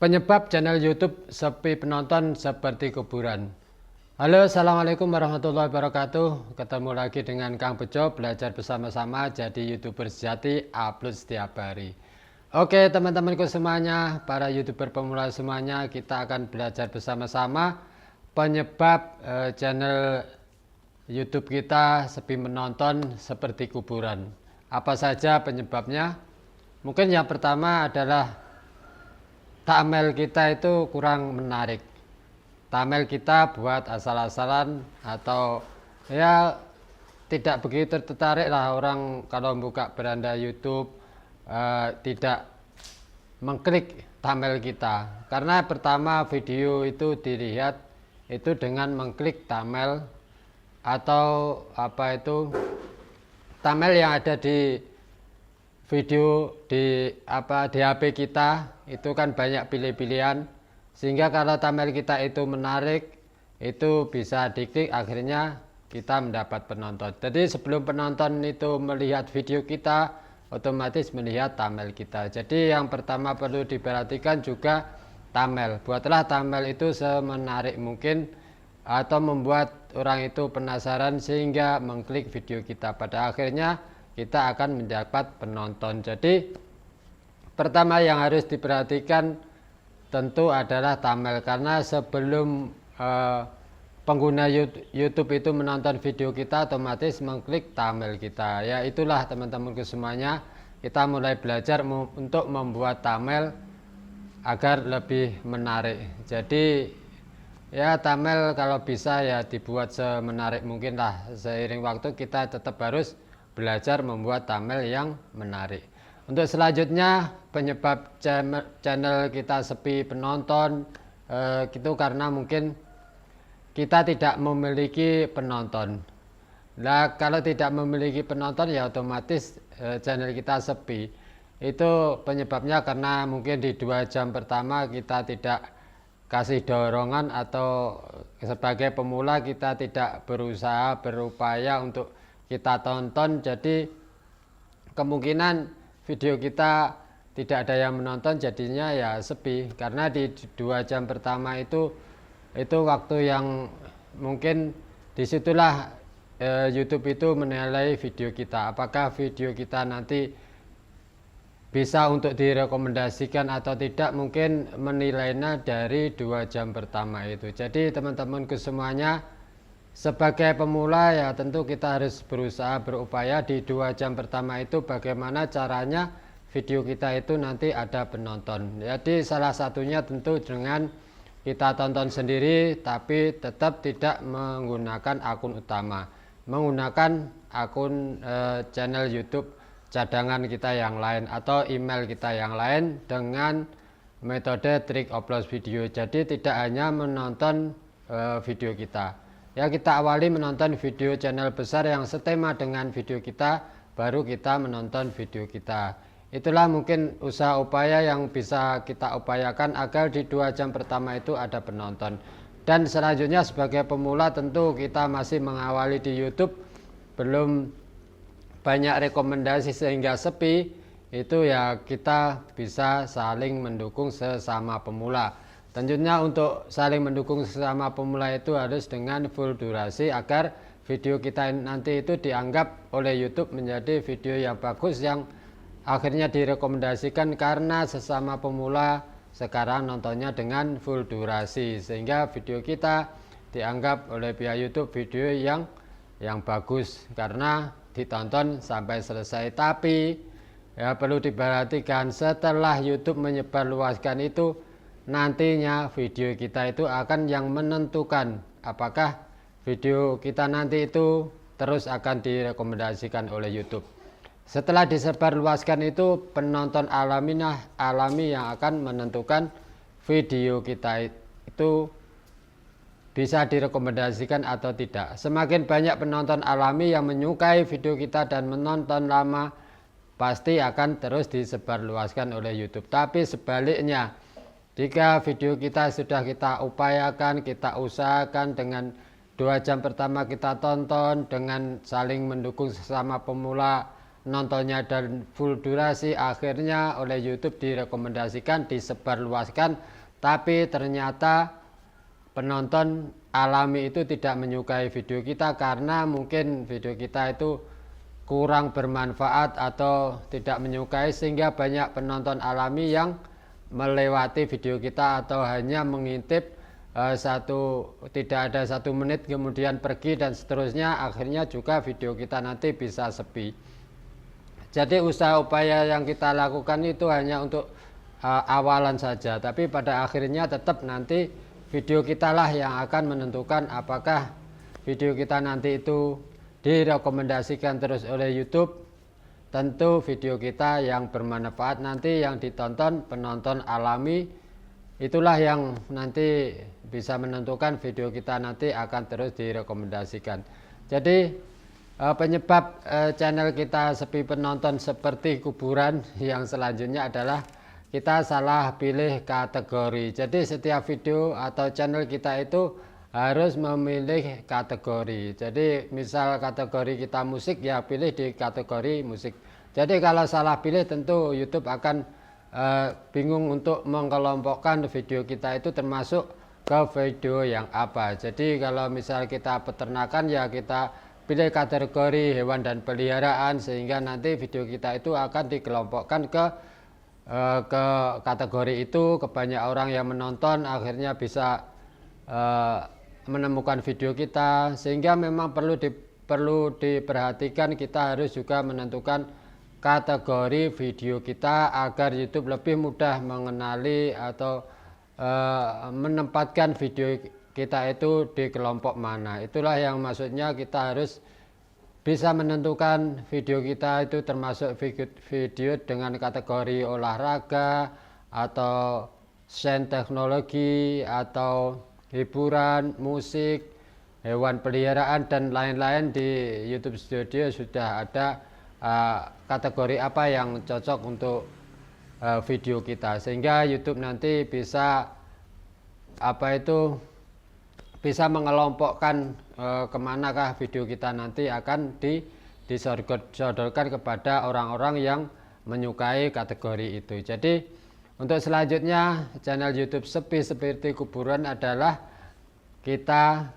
Penyebab channel YouTube sepi penonton seperti kuburan. Halo, assalamualaikum warahmatullahi wabarakatuh. Ketemu lagi dengan Kang Bejo, belajar bersama-sama jadi YouTuber sejati, upload setiap hari. Oke teman-temanku semuanya, para YouTuber pemula semuanya, kita akan belajar bersama-sama penyebab channel YouTube kita sepi menonton seperti kuburan. Apa saja penyebabnya? Mungkin yang pertama adalah thumbnail kita itu kurang menarik. Thumbnail kita buat asal-asalan atau ya tidak begitu tertarik lah orang kalau buka beranda YouTube, tidak mengklik thumbnail kita. Karena pertama video itu dilihat itu dengan mengklik thumbnail atau thumbnail yang ada di video di HP kita itu kan banyak pilih-pilihan, sehingga kalau thumbnail kita itu menarik itu bisa diklik, akhirnya kita mendapat penonton. Jadi sebelum penonton itu melihat video kita, otomatis melihat thumbnail kita. Jadi yang pertama perlu diperhatikan juga thumbnail. Buatlah thumbnail itu semenarik mungkin atau membuat orang itu penasaran sehingga mengklik video kita. Pada akhirnya kita akan mendapat penonton. Jadi pertama yang harus diperhatikan tentu adalah thumbnail, karena sebelum pengguna YouTube itu menonton video kita otomatis mengklik thumbnail kita. Ya itulah teman-temanku semuanya, kita mulai belajar untuk membuat thumbnail agar lebih menarik. Jadi ya thumbnail kalau bisa ya dibuat semenarik mungkin lah. Seiring waktu kita tetap harus belajar membuat thumbnail yang menarik. Untuk selanjutnya penyebab channel kita sepi penonton itu karena mungkin kita tidak memiliki penonton. Nah kalau tidak memiliki penonton ya otomatis channel kita sepi. Itu penyebabnya karena mungkin di 2 jam pertama kita tidak kasih dorongan, atau sebagai pemula kita tidak berupaya untuk kita tonton, jadi kemungkinan video kita tidak ada yang menonton, jadinya ya sepi. Karena di 2 jam pertama itu waktu yang mungkin disitulah YouTube itu menilai video kita, apakah video kita nanti bisa untuk direkomendasikan atau tidak, mungkin menilainya dari 2 jam pertama itu. Jadi teman-temanku semuanya, sebagai pemula ya tentu kita harus berusaha berupaya di 2 jam pertama itu bagaimana caranya video kita itu nanti ada penonton. Jadi salah satunya tentu dengan kita tonton sendiri, tapi tetap tidak menggunakan akun utama, menggunakan akun channel YouTube cadangan kita yang lain atau email kita yang lain dengan metode trik upload video. Jadi tidak hanya menonton video kita. Ya kita awali menonton video channel besar yang setema dengan video kita, baru kita menonton video kita. Itulah mungkin usaha upaya yang bisa kita upayakan agar di 2 jam pertama itu ada penonton. Dan selanjutnya sebagai pemula tentu kita masih mengawali di YouTube, belum banyak rekomendasi sehingga sepi. Itu ya kita bisa saling mendukung sesama pemula. Tentunya untuk saling mendukung sesama pemula itu harus dengan full durasi agar video kita nanti itu dianggap oleh YouTube menjadi video yang bagus, yang akhirnya direkomendasikan karena sesama pemula sekarang nontonnya dengan full durasi, sehingga video kita dianggap oleh pihak YouTube video yang bagus karena ditonton sampai selesai. Tapi ya perlu diperhatikan, setelah YouTube menyebarluaskan itu, nantinya video kita itu akan yang menentukan apakah video kita nanti itu terus akan direkomendasikan oleh YouTube. Setelah disebarluaskan itu, penonton alami yang akan menentukan video kita itu bisa direkomendasikan atau tidak. Semakin banyak penonton alami yang menyukai video kita dan menonton lama, pasti akan terus disebarluaskan oleh YouTube. Tapi sebaliknya, jika video kita sudah kita upayakan, kita usahakan dengan 2 jam pertama kita tonton dengan saling mendukung sesama pemula, nontonnya dan full durasi, akhirnya oleh YouTube direkomendasikan, disebarluaskan, tapi ternyata penonton alami itu tidak menyukai video kita karena mungkin video kita itu kurang bermanfaat atau tidak menyukai, sehingga banyak penonton alami yang melewati video kita atau hanya mengintip tidak ada 1 menit kemudian pergi dan seterusnya, akhirnya juga video kita nanti bisa sepi. Jadi usaha upaya yang kita lakukan itu hanya untuk awalan saja, tapi pada akhirnya tetap nanti video kita lah yang akan menentukan apakah video kita nanti itu direkomendasikan terus oleh YouTube. Tentu video kita yang bermanfaat nanti yang ditonton penonton alami, itulah yang nanti bisa menentukan video kita nanti akan terus direkomendasikan. Jadi penyebab channel kita sepi penonton seperti kuburan yang selanjutnya adalah kita salah pilih kategori. Jadi setiap video atau channel kita itu harus memilih kategori. Jadi misal kategori kita musik, ya pilih di kategori musik. Jadi kalau salah pilih tentu YouTube akan bingung untuk mengelompokkan video kita itu termasuk ke video yang apa. Jadi kalau misal kita peternakan, ya kita pilih kategori hewan dan peliharaan, sehingga nanti video kita itu akan dikelompokkan ke kategori itu, ke banyak orang yang menonton, akhirnya bisa menemukan video kita. Sehingga memang perlu diperhatikan, kita harus juga menentukan kategori video kita agar YouTube lebih mudah mengenali atau menempatkan video kita itu di kelompok mana. Itulah yang maksudnya kita harus bisa menentukan video kita itu termasuk video dengan kategori olahraga atau sains teknologi atau hiburan, musik, hewan peliharaan dan lain-lain. Di YouTube Studio sudah ada kategori apa yang cocok untuk video kita, sehingga YouTube nanti bisa bisa mengelompokkan kemanakah video kita nanti akan disodorkan kepada orang-orang yang menyukai kategori itu. Jadi untuk selanjutnya channel YouTube sepi seperti kuburan adalah kita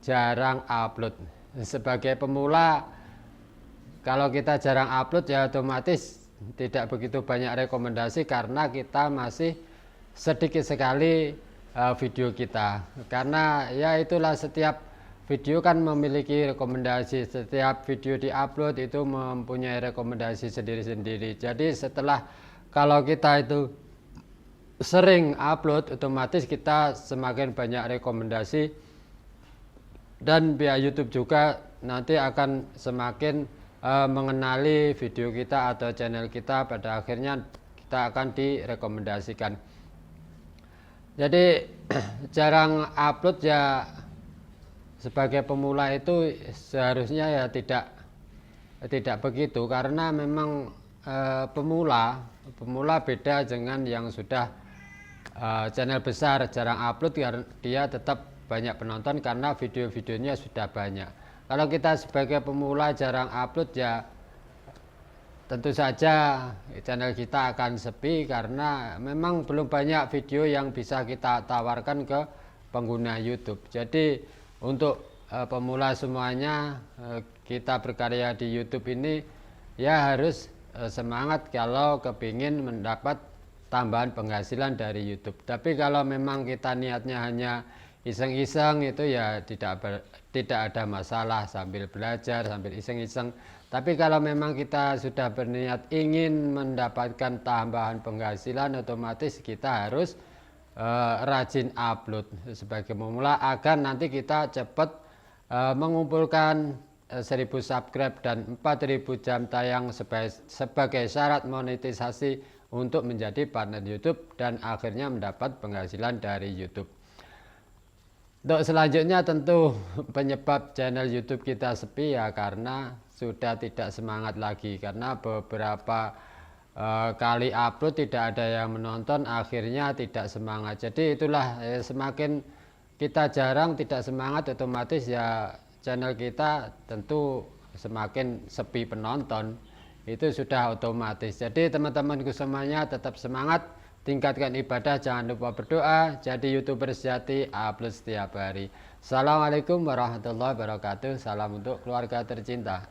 jarang upload. Sebagai pemula, kalau kita jarang upload ya otomatis tidak begitu banyak rekomendasi karena kita masih sedikit sekali video kita, karena ya itulah setiap video kan memiliki rekomendasi, setiap video diupload itu mempunyai rekomendasi sendiri-sendiri. Jadi kalau kita itu sering upload, otomatis kita semakin banyak rekomendasi dan pihak YouTube juga nanti akan semakin mengenali video kita atau channel kita, pada akhirnya kita akan direkomendasikan. Jadi jarang upload ya sebagai pemula itu seharusnya ya tidak begitu, karena memang pemula beda dengan yang sudah channel besar. Jarang upload karena dia tetap banyak penonton karena video-videonya sudah banyak. Kalau kita sebagai pemula jarang upload ya tentu saja channel kita akan sepi karena memang belum banyak video yang bisa kita tawarkan ke pengguna YouTube. Jadi untuk pemula semuanya, kita berkarya di YouTube ini ya harus semangat kalau kepingin mendapat tambahan penghasilan dari YouTube. Tapi kalau memang kita niatnya hanya iseng-iseng, itu ya tidak ada masalah, sambil belajar, sambil iseng-iseng. Tapi kalau memang kita sudah berniat ingin mendapatkan tambahan penghasilan, otomatis kita harus rajin upload sebagai pemula agar nanti kita cepat mengumpulkan 1000 subscribe dan 4000 jam tayang sebagai syarat monetisasi untuk menjadi partner YouTube dan akhirnya mendapat penghasilan dari YouTube. Untuk selanjutnya tentu penyebab channel YouTube kita sepi ya karena sudah tidak semangat lagi, karena beberapa kali upload tidak ada yang menonton, akhirnya tidak semangat. Jadi itulah semakin kita jarang tidak semangat, otomatis ya channel kita tentu semakin sepi penonton, itu sudah otomatis. Jadi teman-temanku semuanya tetap semangat, tingkatkan ibadah, jangan lupa berdoa, jadi YouTuber sejati A+ setiap hari. Assalamualaikum warahmatullahi wabarakatuh. Salam untuk keluarga tercinta.